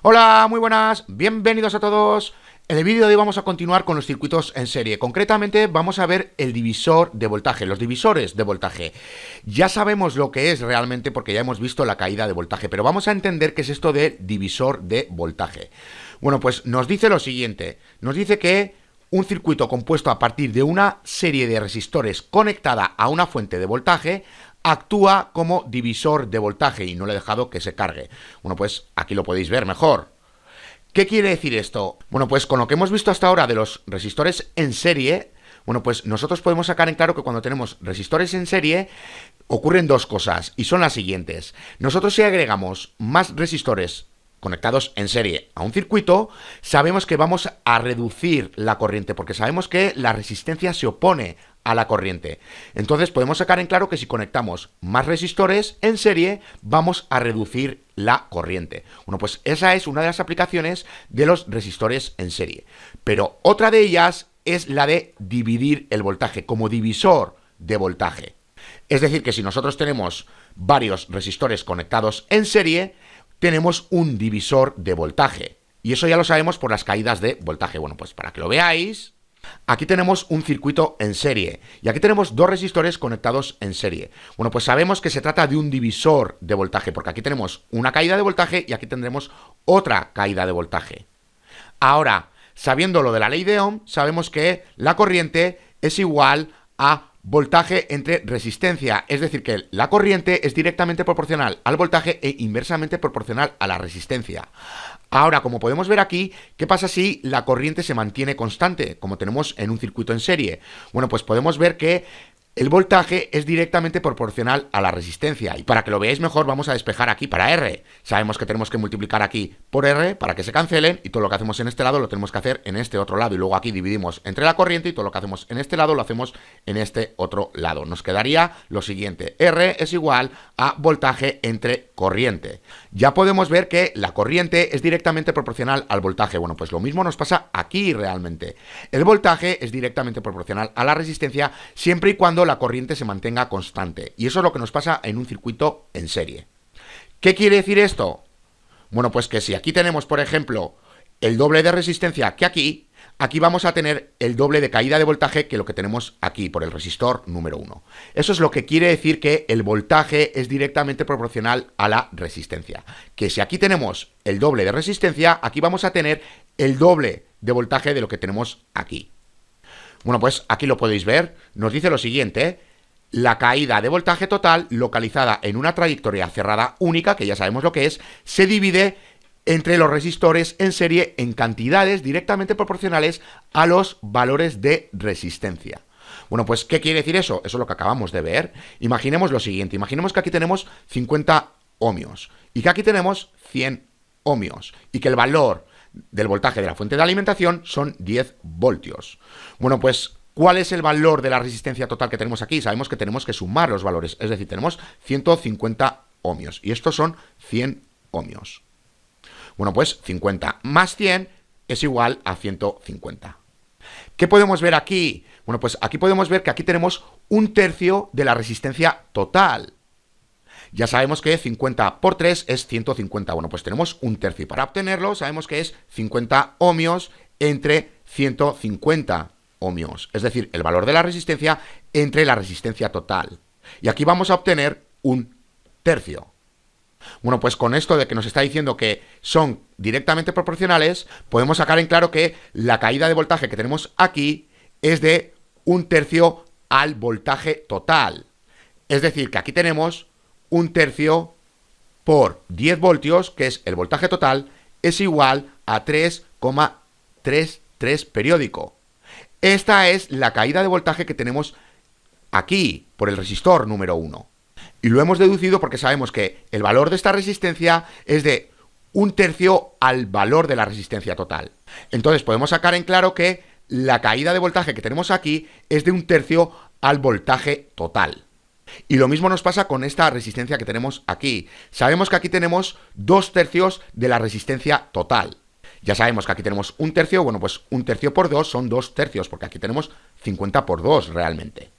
Hola, muy buenas, bienvenidos a todos. En el vídeo de hoy vamos a continuar con los circuitos en serie. Concretamente vamos a ver el divisor de voltaje, los divisores de voltaje. Ya sabemos lo que es realmente porque ya hemos visto la caída de voltaje, pero vamos a entender qué es esto de divisor de voltaje. Bueno, pues nos dice lo siguiente, nos dice que un circuito compuesto a partir de una serie de resistores conectada a una fuente de voltaje actúa como divisor de voltaje, y no le he dejado que se cargue. Bueno, pues aquí lo podéis ver mejor. ¿Qué quiere decir esto? Bueno, pues con lo que hemos visto hasta ahora de los resistores en serie, bueno, pues nosotros podemos sacar en claro que cuando tenemos resistores en serie ocurren dos cosas, y son las siguientes. Nosotros, si agregamos más resistores conectados en serie a un circuito, sabemos que vamos a reducir la corriente, porque sabemos que la resistencia se opone a la corriente. Entonces podemos sacar en claro que si conectamos más resistores en serie, vamos a reducir la corriente. Bueno, pues esa es una de las aplicaciones de los resistores en serie. Pero otra de ellas es la de dividir el voltaje, como divisor de voltaje. Es decir, que si nosotros tenemos varios resistores conectados en serie, tenemos un divisor de voltaje. Y eso ya lo sabemos por las caídas de voltaje. Bueno, pues para que lo veáis, aquí tenemos un circuito en serie y aquí tenemos dos resistores conectados en serie. Bueno, pues sabemos que se trata de un divisor de voltaje, porque aquí tenemos una caída de voltaje y aquí tendremos otra caída de voltaje. Ahora, sabiendo lo de la ley de Ohm, sabemos que la corriente es igual a voltaje entre resistencia, es decir, que la corriente es directamente proporcional al voltaje e inversamente proporcional a la resistencia. Ahora, como podemos ver aquí, ¿qué pasa si la corriente se mantiene constante, como tenemos en un circuito en serie? Bueno, pues podemos ver que el voltaje es directamente proporcional a la resistencia. Y para que lo veáis mejor, vamos a despejar aquí para R. Sabemos que tenemos que multiplicar aquí por R para que se cancelen, y todo lo que hacemos en este lado lo tenemos que hacer en este otro lado. Y luego aquí dividimos entre la corriente, y todo lo que hacemos en este lado lo hacemos en este otro lado. Nos quedaría lo siguiente: R es igual a voltaje entre corriente. Ya podemos ver que la corriente es directamente proporcional al voltaje. Bueno, pues lo mismo nos pasa aquí realmente. El voltaje es directamente proporcional a la resistencia siempre y cuando la corriente se mantenga constante. Y eso es lo que nos pasa en un circuito en serie. ¿Qué quiere decir esto? Bueno, pues que si aquí tenemos, por ejemplo, el doble de resistencia que aquí, aquí vamos a tener el doble de caída de voltaje que lo que tenemos aquí por el resistor número 1. Eso es lo que quiere decir que el voltaje es directamente proporcional a la resistencia. Que si aquí tenemos el doble de resistencia, aquí vamos a tener el doble de voltaje de lo que tenemos aquí. Bueno, pues aquí lo podéis ver, nos dice lo siguiente: la caída de voltaje total localizada en una trayectoria cerrada única, que ya sabemos lo que es, se divide entre los resistores en serie en cantidades directamente proporcionales a los valores de resistencia. Bueno, pues ¿qué quiere decir eso? Eso es lo que acabamos de ver. Imaginemos lo siguiente, imaginemos que aquí tenemos 50 ohmios y que aquí tenemos 100 ohmios y que el valor del voltaje de la fuente de alimentación son 10 voltios. Bueno, pues ¿cuál es el valor de la resistencia total que tenemos aquí? Sabemos que tenemos que sumar los valores, es decir, tenemos 150 ohmios y estos son 100 ohmios. Bueno, pues 50 más 100 es igual a 150. ¿Qué podemos ver aquí? Bueno, pues aquí podemos ver que aquí tenemos un tercio de la resistencia total. Ya sabemos que 50 por 3 es 150. Bueno, pues tenemos un tercio. Y para obtenerlo sabemos que es 50 ohmios entre 150 ohmios. Es decir, el valor de la resistencia entre la resistencia total. Y aquí vamos a obtener un tercio. Bueno, pues con esto de que nos está diciendo que son directamente proporcionales, podemos sacar en claro que la caída de voltaje que tenemos aquí es de un tercio al voltaje total. Es decir, que aquí tenemos un tercio por 10 voltios, que es el voltaje total, es igual a 3,33 periódico. Esta es la caída de voltaje que tenemos aquí por el resistor número 1. Y lo hemos deducido porque sabemos que el valor de esta resistencia es de un tercio al valor de la resistencia total. Entonces podemos sacar en claro que la caída de voltaje que tenemos aquí es de un tercio al voltaje total. Y lo mismo nos pasa con esta resistencia que tenemos aquí. Sabemos que aquí tenemos 2 tercios de la resistencia total. Ya sabemos que aquí tenemos un tercio, bueno, pues un tercio por 2 son 2 tercios, porque aquí tenemos 50 por 2 realmente.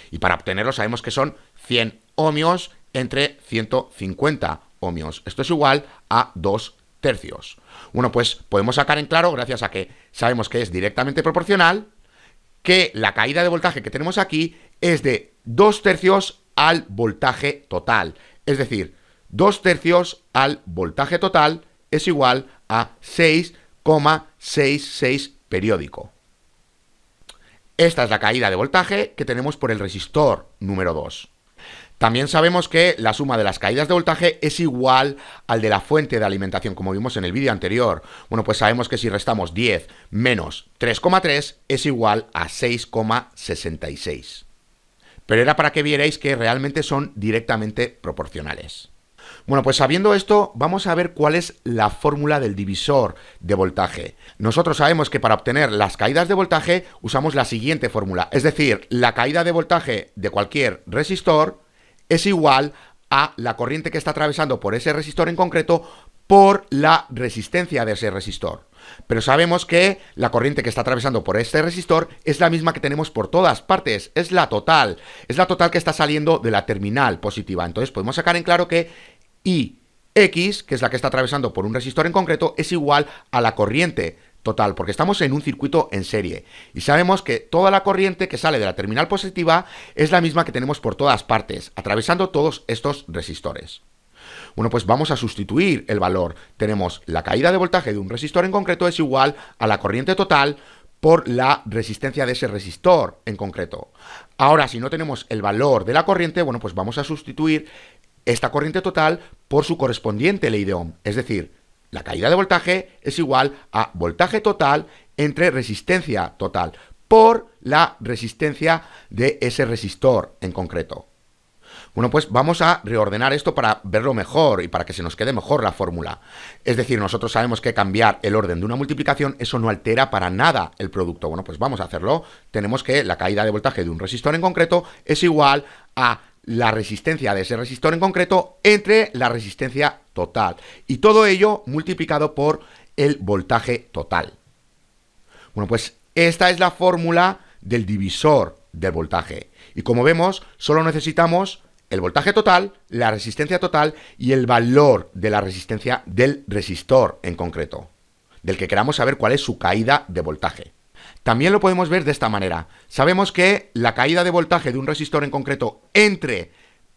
Y para obtenerlo sabemos que son 100 ohmios entre 150 ohmios. Esto es igual a 2 tercios. Bueno, pues podemos sacar en claro, gracias a que sabemos que es directamente proporcional, que la caída de voltaje que tenemos aquí es de 2 tercios al voltaje total. Es decir, 2 tercios al voltaje total es igual a 6,66 periódico. Esta es la caída de voltaje que tenemos por el resistor número 2. También sabemos que la suma de las caídas de voltaje es igual al de la fuente de alimentación, como vimos en el vídeo anterior. Bueno, pues sabemos que si restamos 10 menos 3,3 es igual a 6,66. Pero era para que vierais que realmente son directamente proporcionales. Bueno, pues sabiendo esto, vamos a ver cuál es la fórmula del divisor de voltaje. Nosotros sabemos que para obtener las caídas de voltaje usamos la siguiente fórmula, es decir, la caída de voltaje de cualquier resistor es igual a la corriente que está atravesando por ese resistor en concreto por la resistencia de ese resistor. Pero sabemos que la corriente que está atravesando por este resistor es la misma que tenemos por todas partes, es la total que está saliendo de la terminal positiva. Entonces podemos sacar en claro que IX, que es la que está atravesando por un resistor en concreto, es igual a la corriente total, porque estamos en un circuito en serie. Y sabemos que toda la corriente que sale de la terminal positiva es la misma que tenemos por todas partes, atravesando todos estos resistores. Bueno, pues vamos a sustituir el valor. Tenemos la caída de voltaje de un resistor en concreto es igual a la corriente total por la resistencia de ese resistor en concreto. Ahora, si no tenemos el valor de la corriente, bueno, pues vamos a sustituir esta corriente total por su correspondiente ley de Ohm. Es decir, la caída de voltaje es igual a voltaje total entre resistencia total por la resistencia de ese resistor en concreto. Bueno, pues vamos a reordenar esto para verlo mejor y para que se nos quede mejor la fórmula. Es decir, nosotros sabemos que cambiar el orden de una multiplicación, eso no altera para nada el producto. Bueno, pues vamos a hacerlo. Tenemos que la caída de voltaje de un resistor en concreto es igual a la resistencia de ese resistor en concreto entre la resistencia total. Y todo ello multiplicado por el voltaje total. Bueno, pues esta es la fórmula del divisor del voltaje. Y como vemos, solo necesitamos el voltaje total, la resistencia total y el valor de la resistencia del resistor en concreto, del que queramos saber cuál es su caída de voltaje. También lo podemos ver de esta manera. Sabemos que la caída de voltaje de un resistor en concreto entre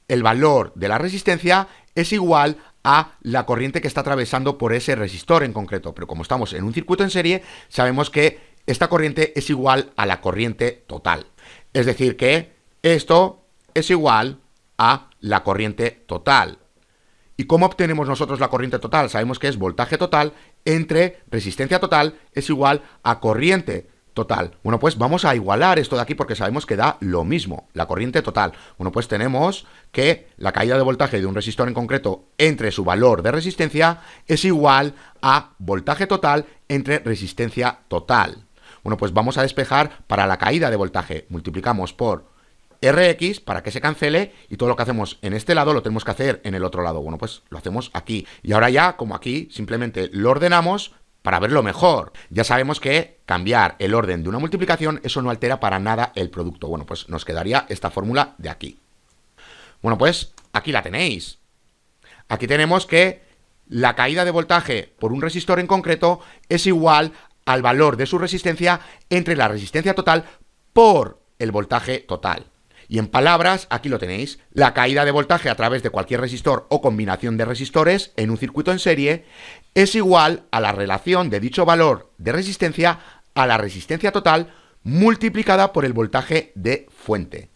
el valor de la resistencia es igual a la corriente que está atravesando por ese resistor en concreto. Pero como estamos en un circuito en serie, sabemos que esta corriente es igual a la corriente total. Es decir, que esto es igual a la corriente total. ¿Y cómo obtenemos nosotros la corriente total? Sabemos que es voltaje total entre resistencia total es igual a corriente total. Bueno, pues vamos a igualar esto de aquí porque sabemos que da lo mismo, la corriente total. Bueno, pues tenemos que la caída de voltaje de un resistor en concreto entre su valor de resistencia es igual a voltaje total entre resistencia total. Bueno, pues vamos a despejar para la caída de voltaje. Multiplicamos por Rx para que se cancele y todo lo que hacemos en este lado lo tenemos que hacer en el otro lado. Bueno, pues lo hacemos aquí. Y ahora ya, como aquí, simplemente lo ordenamos para verlo mejor. Ya sabemos que cambiar el orden de una multiplicación, eso no altera para nada el producto. Bueno, pues nos quedaría esta fórmula de aquí. Bueno, pues aquí la tenéis. Aquí tenemos que la caída de voltaje por un resistor en concreto es igual al valor de su resistencia entre la resistencia total por el voltaje total. Y en palabras, aquí lo tenéis, la caída de voltaje a través de cualquier resistor o combinación de resistores en un circuito en serie es igual a la relación de dicho valor de resistencia a la resistencia total multiplicada por el voltaje de fuente.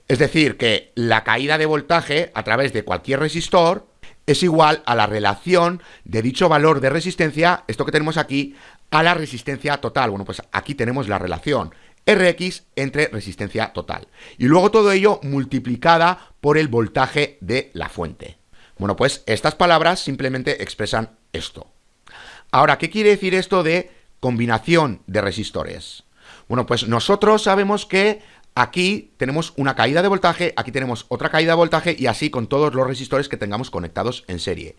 Es decir, que la caída de voltaje a través de cualquier resistor es igual a la relación de dicho valor de resistencia, esto que tenemos aquí, a la resistencia total. Bueno, pues aquí tenemos la relación Rx entre resistencia total. Y luego todo ello multiplicada por el voltaje de la fuente. Bueno, pues estas palabras simplemente expresan esto. Ahora, ¿qué quiere decir esto de combinación de resistores? Bueno, pues nosotros sabemos que aquí tenemos una caída de voltaje, aquí tenemos otra caída de voltaje y así con todos los resistores que tengamos conectados en serie.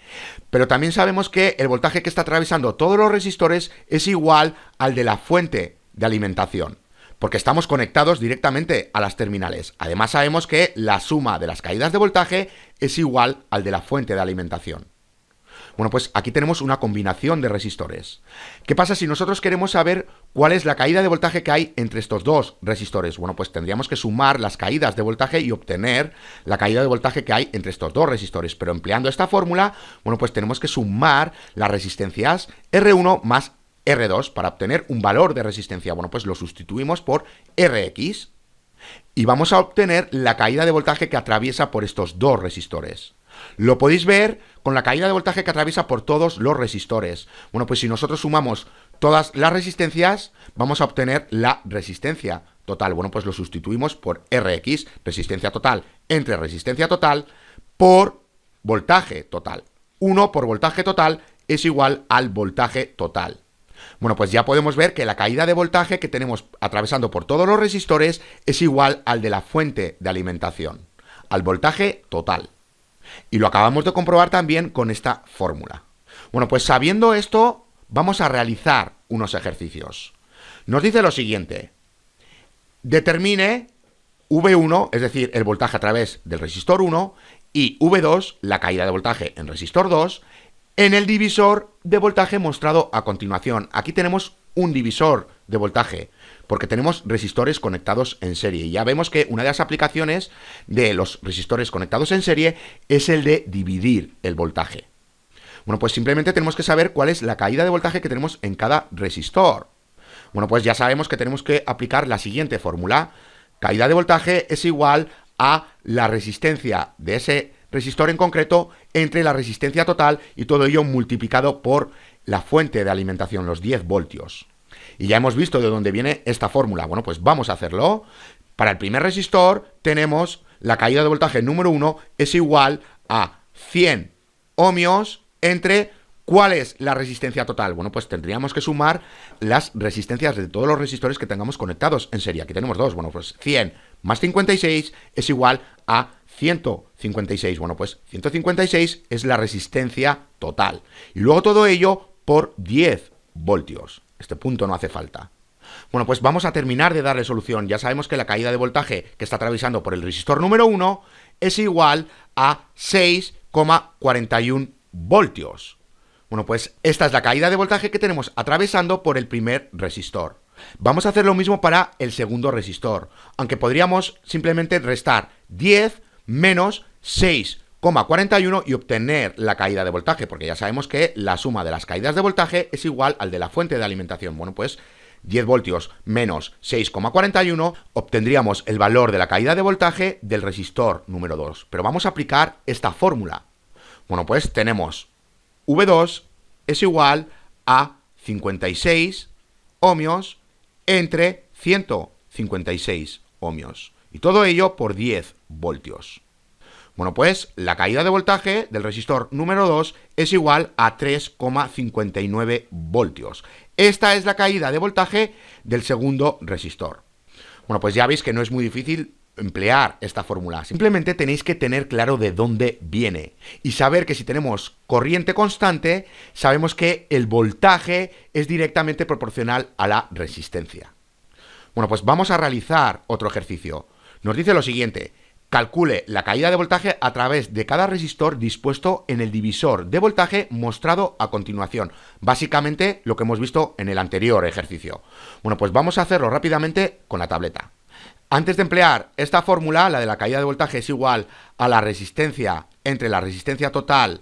Pero también sabemos que el voltaje que está atravesando todos los resistores es igual al de la fuente de alimentación, porque estamos conectados directamente a las terminales. Además sabemos que la suma de las caídas de voltaje es igual al de la fuente de alimentación. Bueno, pues aquí tenemos una combinación de resistores. ¿Qué pasa si nosotros queremos saber cuál es la caída de voltaje que hay entre estos dos resistores? Bueno, pues tendríamos que sumar las caídas de voltaje y obtener la caída de voltaje que hay entre estos dos resistores. Pero empleando esta fórmula, bueno, pues tenemos que sumar las resistencias R1 más R2 para obtener un valor de resistencia. Bueno, pues lo sustituimos por Rx y vamos a obtener la caída de voltaje que atraviesa por estos dos resistores. Lo podéis ver con la caída de voltaje que atraviesa por todos los resistores. Bueno, pues si nosotros sumamos todas las resistencias, vamos a obtener la resistencia total. Bueno, pues lo sustituimos por Rx, resistencia total, entre resistencia total por voltaje total. 1 por voltaje total es igual al voltaje total. Bueno, pues ya podemos ver que la caída de voltaje que tenemos atravesando por todos los resistores es igual al de la fuente de alimentación, al voltaje total. Y lo acabamos de comprobar también con esta fórmula. Bueno, pues sabiendo esto, vamos a realizar unos ejercicios. Nos dice lo siguiente: determine V1, es decir, el voltaje a través del resistor 1, y V2, la caída de voltaje en resistor 2, en el divisor de voltaje mostrado a continuación. Aquí tenemos un divisor de voltaje, porque tenemos resistores conectados en serie. Y ya vemos que una de las aplicaciones de los resistores conectados en serie es el de dividir el voltaje. Bueno, pues simplemente tenemos que saber cuál es la caída de voltaje que tenemos en cada resistor. Bueno, pues ya sabemos que tenemos que aplicar la siguiente fórmula. Caída de voltaje es igual a la resistencia de ese resistor en concreto entre la resistencia total y todo ello multiplicado por la fuente de alimentación, los 10 voltios. Y ya hemos visto de dónde viene esta fórmula. Bueno, pues vamos a hacerlo. Para el primer resistor tenemos la caída de voltaje número 1 es igual a 100 ohmios entre ¿cuál es la resistencia total? Bueno, pues tendríamos que sumar las resistencias de todos los resistores que tengamos conectados en serie. Aquí tenemos dos. Bueno, pues 100 más 56 es igual a 156. Bueno, pues 156 es la resistencia total. Y luego todo ello por 10 voltios. Este punto no hace falta. Bueno, pues vamos a terminar de darle solución. Ya sabemos que la caída de voltaje que está atravesando por el resistor número 1 es igual a 6,41 voltios. Bueno, pues esta es la caída de voltaje que tenemos atravesando por el primer resistor. Vamos a hacer lo mismo para el segundo resistor, aunque podríamos simplemente restar 10 menos 6,41 y obtener la caída de voltaje, porque ya sabemos que la suma de las caídas de voltaje es igual al de la fuente de alimentación. Bueno, pues 10 voltios menos 6,41 obtendríamos el valor de la caída de voltaje del resistor número 2. Pero vamos a aplicar esta fórmula. Bueno, pues tenemos V2 es igual a 56 ohmios entre 156 ohmios. Y todo ello por 10 voltios. Bueno, pues la caída de voltaje del resistor número 2 es igual a 3,59 voltios. Esta es la caída de voltaje del segundo resistor. Bueno, pues ya veis que no es muy difícil emplear esta fórmula. Simplemente tenéis que tener claro de dónde viene y saber que si tenemos corriente constante, sabemos que el voltaje es directamente proporcional a la resistencia. Bueno, pues vamos a realizar otro ejercicio. Nos dice lo siguiente: calcule la caída de voltaje a través de cada resistor dispuesto en el divisor de voltaje mostrado a continuación. Básicamente lo que hemos visto en el anterior ejercicio. Bueno, pues vamos a hacerlo rápidamente con la tableta. Antes de emplear esta fórmula, la de la caída de voltaje es igual a la resistencia entre la resistencia total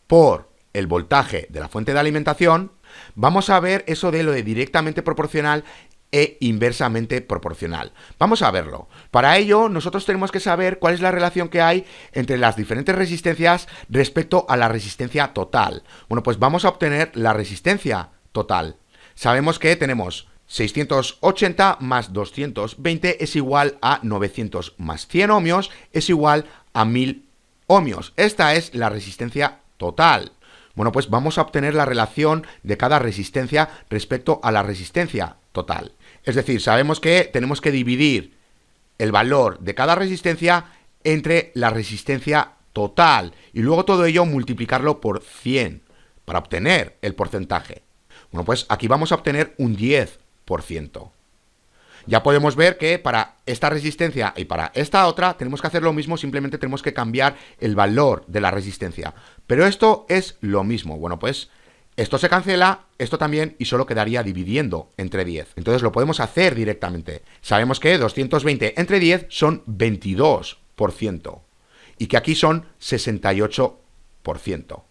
por el voltaje de la fuente de alimentación, vamos a ver eso de lo de directamente proporcional e inversamente proporcional. Vamos a verlo. Para ello, nosotros tenemos que saber cuál es la relación que hay entre las diferentes resistencias respecto a la resistencia total. Bueno, pues vamos a obtener la resistencia total. Sabemos que tenemos 680 más 220 es igual a 900 más 100 ohmios es igual a 1000 ohmios. Esta es la resistencia total. Bueno, pues vamos a obtener la relación de cada resistencia respecto a la resistencia total. Es decir, sabemos que tenemos que dividir el valor de cada resistencia entre la resistencia total y luego todo ello multiplicarlo por 100 para obtener el porcentaje. Bueno, pues aquí vamos a obtener un 10%. Ya podemos ver que para esta resistencia y para esta otra tenemos que hacer lo mismo, simplemente tenemos que cambiar el valor de la resistencia. Pero esto es lo mismo. Bueno, pues esto se cancela, esto también, y solo quedaría dividiendo entre 10. Entonces lo podemos hacer directamente. Sabemos que 220 entre 10 son 22%. Y que aquí son 68%.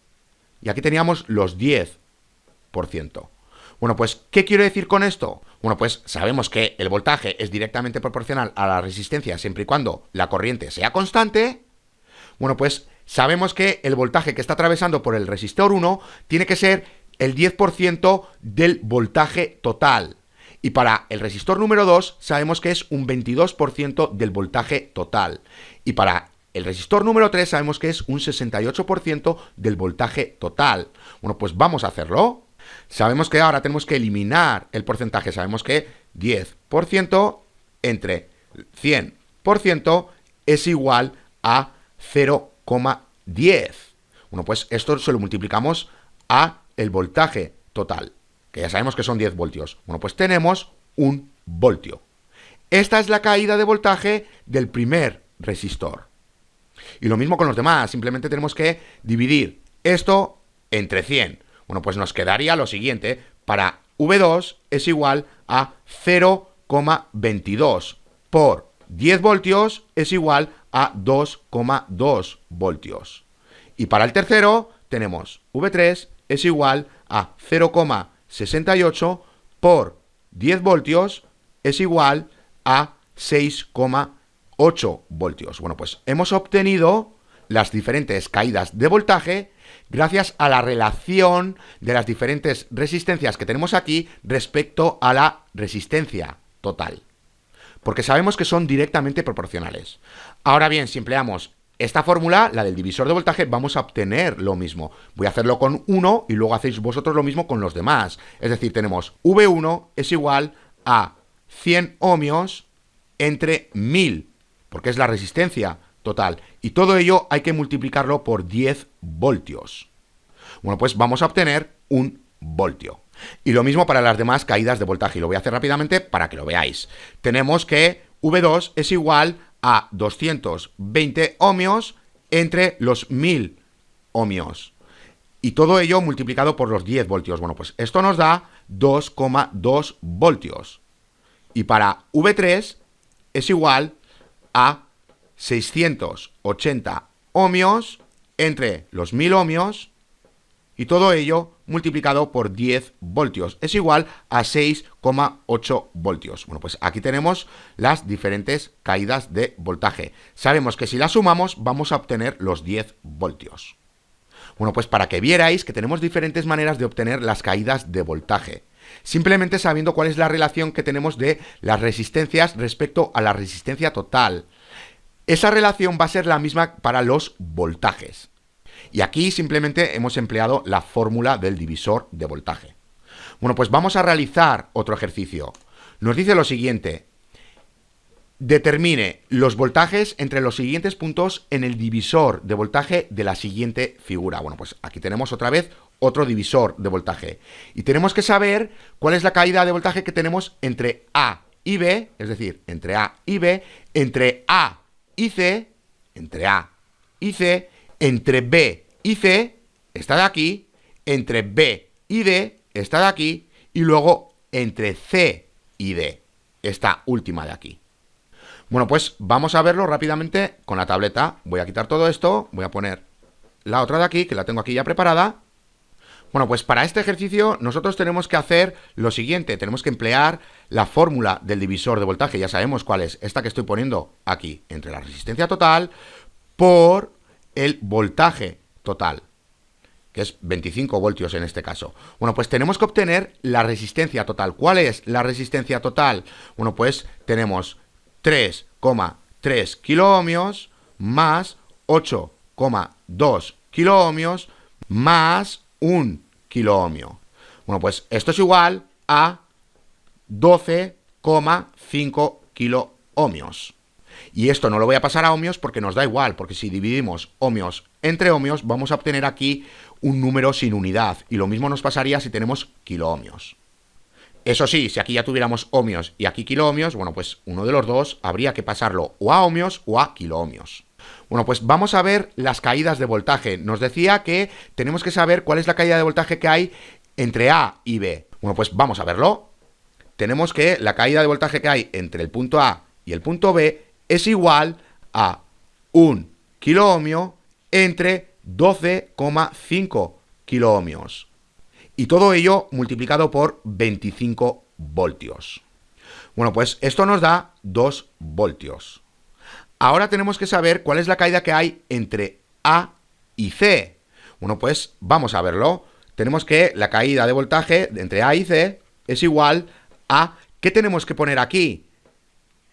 Y aquí teníamos los 10%. Bueno, pues, ¿qué quiero decir con esto? Bueno, pues sabemos que el voltaje es directamente proporcional a la resistencia siempre y cuando la corriente sea constante. Bueno, pues sabemos que el voltaje que está atravesando por el resistor 1 tiene que ser el 10% del voltaje total. Y para el resistor número 2 sabemos que es un 22% del voltaje total. Y para el resistor número 3 sabemos que es un 68% del voltaje total. Bueno, pues vamos a hacerlo. Sabemos que ahora tenemos que eliminar el porcentaje. Sabemos que 10% entre 100% es igual a 0,10. Bueno, pues esto se lo multiplicamos a el voltaje total, que ya sabemos que son 10 voltios. Bueno, pues tenemos 1 voltio. Esta es la caída de voltaje del primer resistor. Y lo mismo con los demás, simplemente tenemos que dividir esto entre 100. Bueno, pues nos quedaría lo siguiente: para V2 es igual a 0,22 por 10 voltios es igual a 2,2 voltios. Y para el tercero tenemos V3 es igual a 0,68 por 10 voltios es igual a 6,8 voltios. Bueno, pues hemos obtenido las diferentes caídas de voltaje gracias a la relación de las diferentes resistencias que tenemos aquí respecto a la resistencia total. Porque sabemos que son directamente proporcionales. Ahora bien, si empleamos esta fórmula, la del divisor de voltaje, vamos a obtener lo mismo. Voy a hacerlo con 1 y luego hacéis vosotros lo mismo con los demás. Es decir, tenemos V1 es igual a 100 ohmios entre 1000, porque es la resistencia total. Y todo ello hay que multiplicarlo por 10 voltios. Bueno, pues vamos a obtener 1 voltio. Y lo mismo para las demás caídas de voltaje. Y lo voy a hacer rápidamente para que lo veáis. Tenemos que V2 es igual a 220 ohmios entre los 1000 ohmios. Y todo ello multiplicado por los 10 voltios. Bueno, pues esto nos da 2,2 voltios. Y para V3 es igual a 680 ohmios entre los 1000 ohmios. Y todo ello multiplicado por 10 voltios es igual a 6,8 voltios. Bueno, pues aquí tenemos las diferentes caídas de voltaje. Sabemos que si las sumamos vamos a obtener los 10 voltios. Bueno, pues para que vierais que tenemos diferentes maneras de obtener las caídas de voltaje. Simplemente sabiendo cuál es la relación que tenemos de las resistencias respecto a la resistencia total. Esa relación va a ser la misma para los voltajes. Y aquí simplemente hemos empleado la fórmula del divisor de voltaje. Bueno, pues vamos a realizar otro ejercicio. Nos dice lo siguiente: determine los voltajes entre los siguientes puntos en el divisor de voltaje de la siguiente figura. Bueno, pues aquí tenemos otra vez otro divisor de voltaje. Y tenemos que saber cuál es la caída de voltaje que tenemos entre A y B, es decir, entre A y B, entre A y C, entre A y C, entre B y C, está de aquí, entre B y D, está de aquí, y luego entre C y D, esta última de aquí. Bueno, pues vamos a verlo rápidamente con la tableta. Voy a quitar todo esto, voy a poner la otra de aquí, que la tengo aquí ya preparada. Bueno, pues para este ejercicio nosotros tenemos que hacer lo siguiente. Tenemos que emplear la fórmula del divisor de voltaje. Ya sabemos cuál es, esta que estoy poniendo aquí, entre la resistencia total por el voltaje total, que es 25 voltios en este caso. Bueno, pues tenemos que obtener la resistencia total. ¿Cuál es la resistencia total? Bueno, pues tenemos 3,3 kiloohmios más 8,2 kiloohmios más 1 kiloohmio. Bueno, pues esto es igual a 12,5 kiloohmios. Y esto no lo voy a pasar a ohmios porque nos da igual, porque si dividimos ohmios entre ohmios vamos a obtener aquí un número sin unidad. Y lo mismo nos pasaría si tenemos kiloohmios. Eso sí, si aquí ya tuviéramos ohmios y aquí kiloohmios, bueno, pues uno de los dos habría que pasarlo o a ohmios o a kiloohmios. Bueno, pues vamos a ver las caídas de voltaje. Nos decía que tenemos que saber cuál es la caída de voltaje que hay entre A y B. Bueno, pues vamos a verlo. Tenemos que la caída de voltaje que hay entre el punto A y el punto B es igual a 1 kiloohmio entre 12,5 kiloohmios. Y todo ello multiplicado por 25 voltios. Bueno, pues esto nos da 2 voltios. Ahora tenemos que saber cuál es la caída que hay entre A y C. Bueno, pues vamos a verlo. Tenemos que la caída de voltaje entre A y C es igual a... ¿Qué tenemos que poner aquí?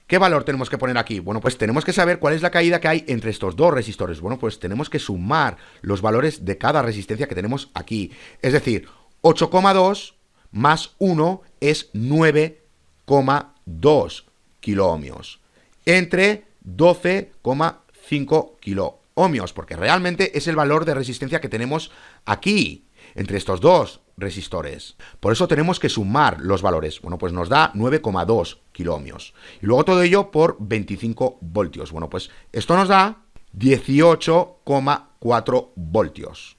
¿Qué valor tenemos que poner aquí? Bueno, pues tenemos que saber cuál es la caída que hay entre estos dos resistores. Bueno, pues tenemos que sumar los valores de cada resistencia que tenemos aquí. Es decir, 8,2 más 1 es 9,2 kiloohmios. Entre 12,5 kiloohmios, porque realmente es el valor de resistencia que tenemos aquí, entre estos dos resistores. Por eso tenemos que sumar los valores. Bueno, pues nos da 9,2 kiloohmios. Y luego todo ello por 25 voltios. Bueno, pues esto nos da 18,4 voltios.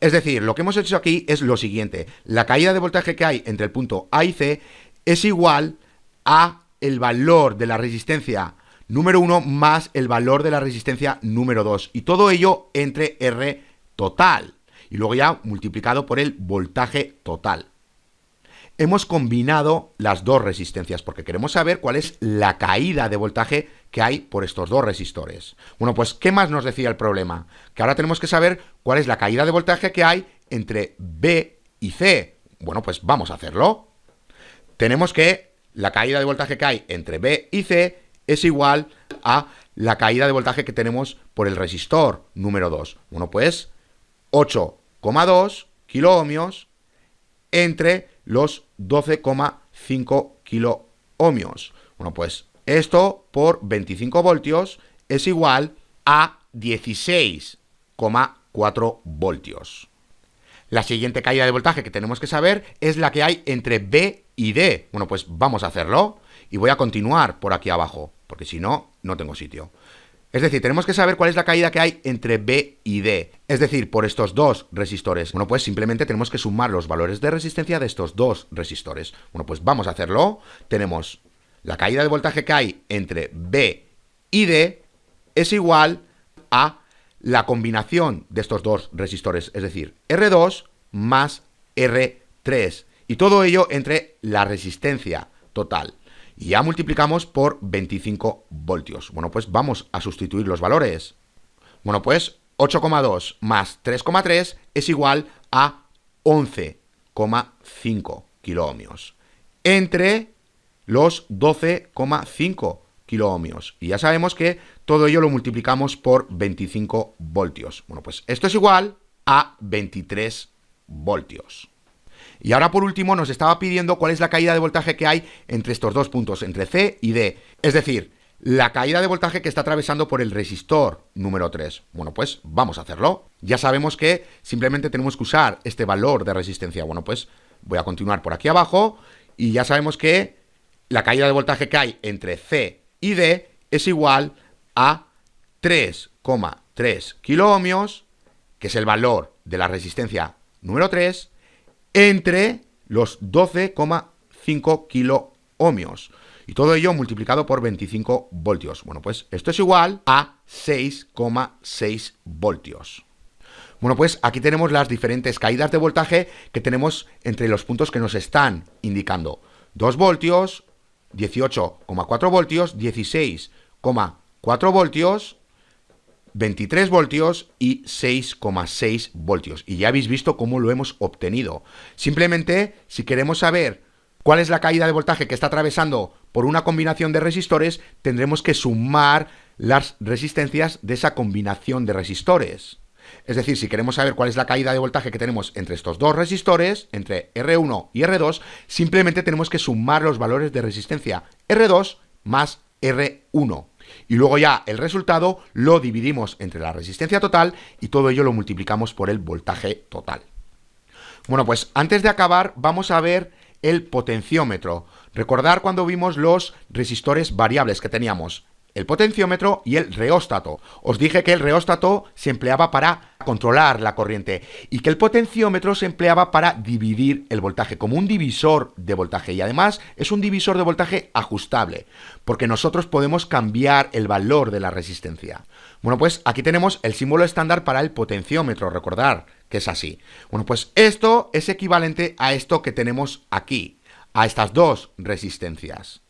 Es decir, lo que hemos hecho aquí es lo siguiente. La caída de voltaje que hay entre el punto A y C es igual a el valor de la resistencia número 1 más el valor de la resistencia número 2. Y todo ello entre R total. Y luego ya multiplicado por el voltaje total. Hemos combinado las dos resistencias porque queremos saber cuál es la caída de voltaje que hay por estos dos resistores. Bueno, pues, ¿qué más nos decía el problema? Que ahora tenemos que saber cuál es la caída de voltaje que hay entre B y C. Bueno, pues vamos a hacerlo. Tenemos que la caída de voltaje que hay entre B y C es igual a la caída de voltaje que tenemos por el resistor número 2. Bueno, pues 8,2 kiloohmios entre los 12,5 kiloohmios. Bueno, pues esto por 25 voltios es igual a 16,4 voltios. La siguiente caída de voltaje que tenemos que saber es la que hay entre B y D. Bueno, pues vamos a hacerlo y voy a continuar por aquí abajo, porque si no, no tengo sitio. Es decir, tenemos que saber cuál es la caída que hay entre B y D, es decir, por estos dos resistores. Bueno, pues simplemente tenemos que sumar los valores de resistencia de estos dos resistores. Bueno, pues vamos a hacerlo. Tenemos la caída de voltaje que hay entre B y D es igual a la combinación de estos dos resistores, es decir, R2 más R3. Y todo ello entre la resistencia total. Y ya multiplicamos por 25 voltios. Bueno, pues vamos a sustituir los valores. Bueno, pues 8,2 más 3,3 es igual a 11,5 kiloohmios. Entre los 12,5 kiloohmios. Y ya sabemos que todo ello lo multiplicamos por 25 voltios. Bueno, pues esto es igual a 23 voltios. Y ahora por último nos estaba pidiendo cuál es la caída de voltaje que hay entre estos dos puntos, entre C y D. Es decir, la caída de voltaje que está atravesando por el resistor número 3. Bueno, pues vamos a hacerlo. Ya sabemos que simplemente tenemos que usar este valor de resistencia. Bueno, pues voy a continuar por aquí abajo y ya sabemos que la caída de voltaje que hay entre C y D es igual a 3,3 kiloohmios, que es el valor de la resistencia número 3, entre los 12,5 kiloohmios. Y todo ello multiplicado por 25 voltios. Bueno, pues esto es igual a 6,6 voltios. Bueno, pues aquí tenemos las diferentes caídas de voltaje que tenemos entre los puntos que nos están indicando. 2 voltios, 18,4 voltios, 16,4 voltios, 23 voltios y 6,6 voltios. Y ya habéis visto cómo lo hemos obtenido. Simplemente, si queremos saber cuál es la caída de voltaje que está atravesando por una combinación de resistores, tendremos que sumar las resistencias de esa combinación de resistores. Es decir, si queremos saber cuál es la caída de voltaje que tenemos entre estos dos resistores, entre R1 y R2, simplemente tenemos que sumar los valores de resistencia R2 más R1. Y luego ya el resultado lo dividimos entre la resistencia total y todo ello lo multiplicamos por el voltaje total. Bueno, pues antes de acabar vamos a ver el potenciómetro. Recordar cuando vimos los resistores variables que teníamos el potenciómetro y el reóstato. Os dije que el reóstato se empleaba para controlar la corriente y que el potenciómetro se empleaba para dividir el voltaje, como un divisor de voltaje. Y además es un divisor de voltaje ajustable, porque nosotros podemos cambiar el valor de la resistencia. Bueno, pues aquí tenemos el símbolo estándar para el potenciómetro, recordar que es así. Bueno, pues esto es equivalente a esto que tenemos aquí, a estas dos resistencias.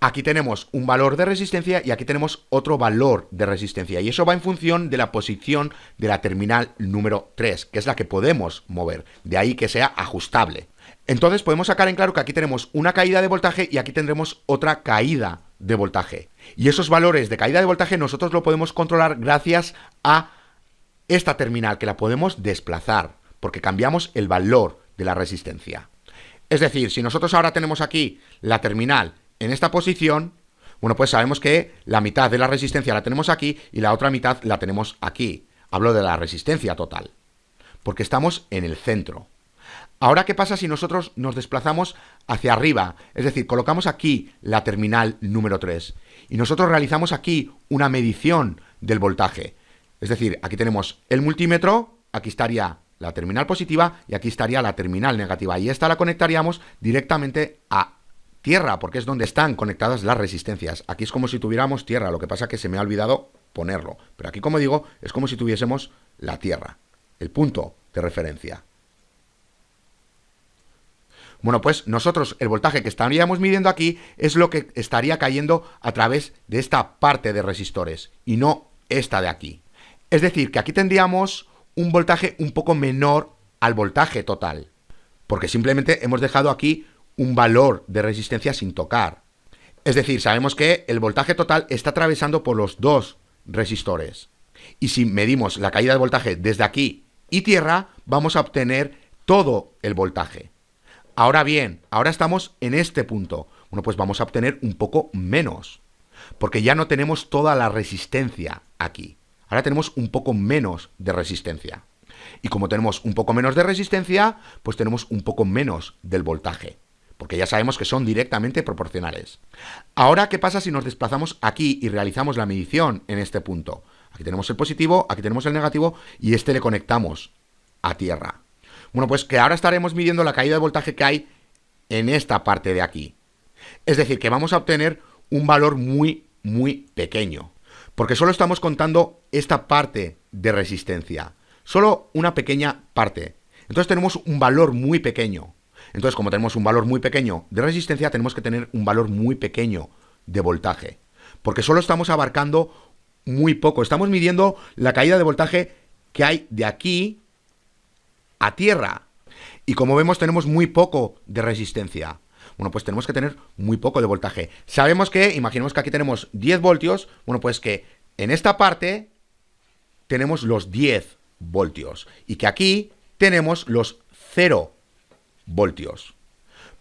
Aquí tenemos un valor de resistencia y aquí tenemos otro valor de resistencia. Y eso va en función de la posición de la terminal número 3, que es la que podemos mover. De ahí que sea ajustable. Entonces podemos sacar en claro que aquí tenemos una caída de voltaje y aquí tendremos otra caída de voltaje. Y esos valores de caída de voltaje nosotros lo podemos controlar gracias a esta terminal, que la podemos desplazar, porque cambiamos el valor de la resistencia. Es decir, si nosotros ahora tenemos aquí la terminal en esta posición, bueno, pues sabemos que la mitad de la resistencia la tenemos aquí y la otra mitad la tenemos aquí. Hablo de la resistencia total, porque estamos en el centro. Ahora, ¿qué pasa si nosotros nos desplazamos hacia arriba? Es decir, colocamos aquí la terminal número 3 y nosotros realizamos aquí una medición del voltaje. Es decir, aquí tenemos el multímetro, aquí estaría la terminal positiva y aquí estaría la terminal negativa. Y esta la conectaríamos directamente a tierra, porque es donde están conectadas las resistencias. Aquí es como si tuviéramos tierra, lo que pasa es que se me ha olvidado ponerlo. Pero aquí, como digo, es como si tuviésemos la tierra, el punto de referencia. Bueno, pues nosotros el voltaje que estaríamos midiendo aquí es lo que estaría cayendo a través de esta parte de resistores y no esta de aquí. Es decir, que aquí tendríamos un voltaje un poco menor al voltaje total, porque simplemente hemos dejado aquí un valor de resistencia sin tocar. Es decir, sabemos que el voltaje total está atravesando por los dos resistores. Y si medimos la caída de voltaje desde aquí y tierra, vamos a obtener todo el voltaje. Ahora bien, ahora estamos en este punto. Bueno, pues vamos a obtener un poco menos, porque ya no tenemos toda la resistencia aquí. Ahora tenemos un poco menos de resistencia. Y como tenemos un poco menos de resistencia, pues tenemos un poco menos del voltaje, porque ya sabemos que son directamente proporcionales. Ahora, ¿qué pasa si nos desplazamos aquí y realizamos la medición en este punto? Aquí tenemos el positivo, aquí tenemos el negativo y este le conectamos a tierra. Bueno, pues que ahora estaremos midiendo la caída de voltaje que hay en esta parte de aquí. Es decir, que vamos a obtener un valor muy, muy pequeño, porque solo estamos contando esta parte de resistencia, solo una pequeña parte. Entonces tenemos un valor muy pequeño. Entonces, como tenemos un valor muy pequeño de resistencia, tenemos que tener un valor muy pequeño de voltaje, porque solo estamos abarcando muy poco. Estamos midiendo la caída de voltaje que hay de aquí a tierra. Y como vemos, tenemos muy poco de resistencia. Bueno, pues tenemos que tener muy poco de voltaje. Sabemos que, imaginemos que aquí tenemos 10 voltios, bueno, pues que en esta parte tenemos los 10 voltios y que aquí tenemos los 0 voltios.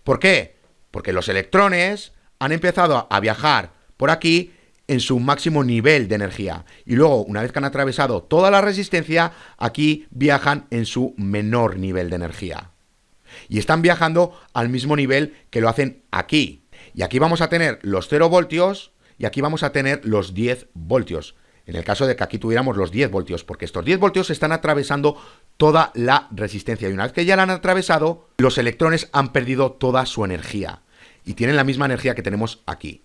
¿Por qué? Porque los electrones han empezado a viajar por aquí en su máximo nivel de energía y luego, una vez que han atravesado toda la resistencia, aquí viajan en su menor nivel de energía. Y están viajando al mismo nivel que lo hacen aquí. Y aquí vamos a tener los 0 voltios y aquí vamos a tener los 10 voltios. En el caso de que aquí tuviéramos los 10 voltios, porque estos 10 voltios están atravesando toda la resistencia. Y una vez que ya la han atravesado, los electrones han perdido toda su energía. Y tienen la misma energía que tenemos aquí.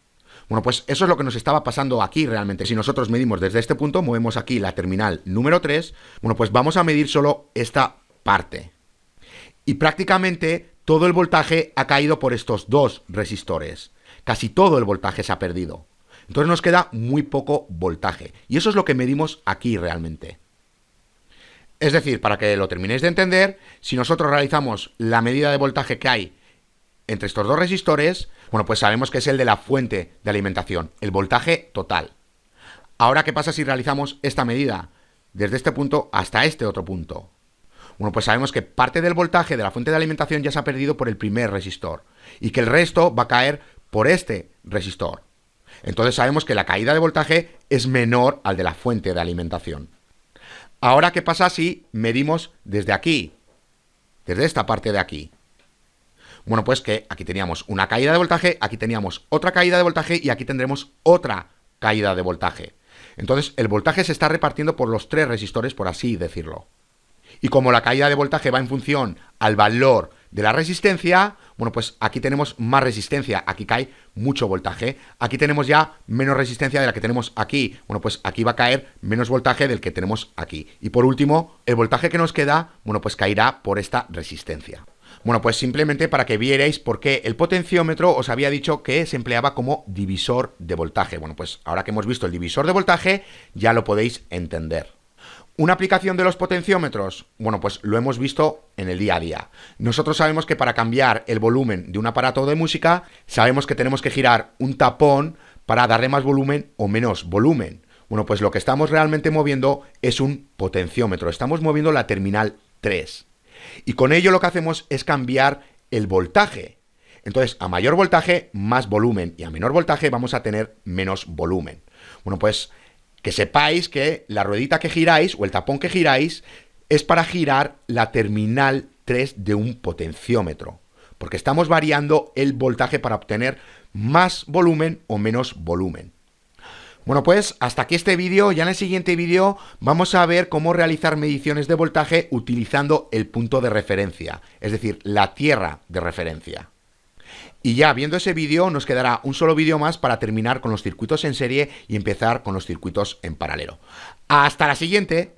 Bueno, pues eso es lo que nos estaba pasando aquí realmente. Si nosotros medimos desde este punto, movemos aquí la terminal número 3, bueno, pues vamos a medir solo esta parte. Y prácticamente todo el voltaje ha caído por estos dos resistores. Casi todo el voltaje se ha perdido. Entonces nos queda muy poco voltaje. Y eso es lo que medimos aquí realmente. Es decir, para que lo terminéis de entender, si nosotros realizamos la medida de voltaje que hay entre estos dos resistores, bueno, pues sabemos que es el de la fuente de alimentación, el voltaje total. Ahora, ¿qué pasa si realizamos esta medida desde este punto hasta este otro punto? Bueno, pues sabemos que parte del voltaje de la fuente de alimentación ya se ha perdido por el primer resistor y que el resto va a caer por este resistor. Entonces sabemos que la caída de voltaje es menor al de la fuente de alimentación. Ahora, ¿qué pasa si medimos desde aquí? Desde esta parte de aquí. Bueno, pues que aquí teníamos una caída de voltaje, aquí teníamos otra caída de voltaje y aquí tendremos otra caída de voltaje. Entonces el voltaje se está repartiendo por los 3 resistores, por así decirlo. Y como la caída de voltaje va en función al valor de la resistencia, bueno, pues aquí tenemos más resistencia, aquí cae mucho voltaje. Aquí tenemos ya menos resistencia de la que tenemos aquí. Bueno, pues aquí va a caer menos voltaje del que tenemos aquí. Y por último, el voltaje que nos queda, bueno, pues caerá por esta resistencia. Bueno, pues simplemente para que vierais por qué el potenciómetro os había dicho que se empleaba como divisor de voltaje. Bueno, pues ahora que hemos visto el divisor de voltaje, ya lo podéis entender. ¿Una aplicación de los potenciómetros? Bueno, pues lo hemos visto en el día a día. Nosotros sabemos que para cambiar el volumen de un aparato de música, sabemos que tenemos que girar un tapón para darle más volumen o menos volumen. Bueno, pues lo que estamos realmente moviendo es un potenciómetro. Estamos moviendo la terminal 3. Y con ello lo que hacemos es cambiar el voltaje. Entonces, a mayor voltaje, más volumen. Y a menor voltaje vamos a tener menos volumen. Bueno, pues que sepáis que la ruedita que giráis o el tapón que giráis es para girar la terminal 3 de un potenciómetro, porque estamos variando el voltaje para obtener más volumen o menos volumen. Bueno, pues hasta aquí este vídeo. Ya en el siguiente vídeo vamos a ver cómo realizar mediciones de voltaje utilizando el punto de referencia, es decir, la tierra de referencia. Y ya viendo ese vídeo nos quedará un solo vídeo más para terminar con los circuitos en serie y empezar con los circuitos en paralelo. ¡Hasta la siguiente!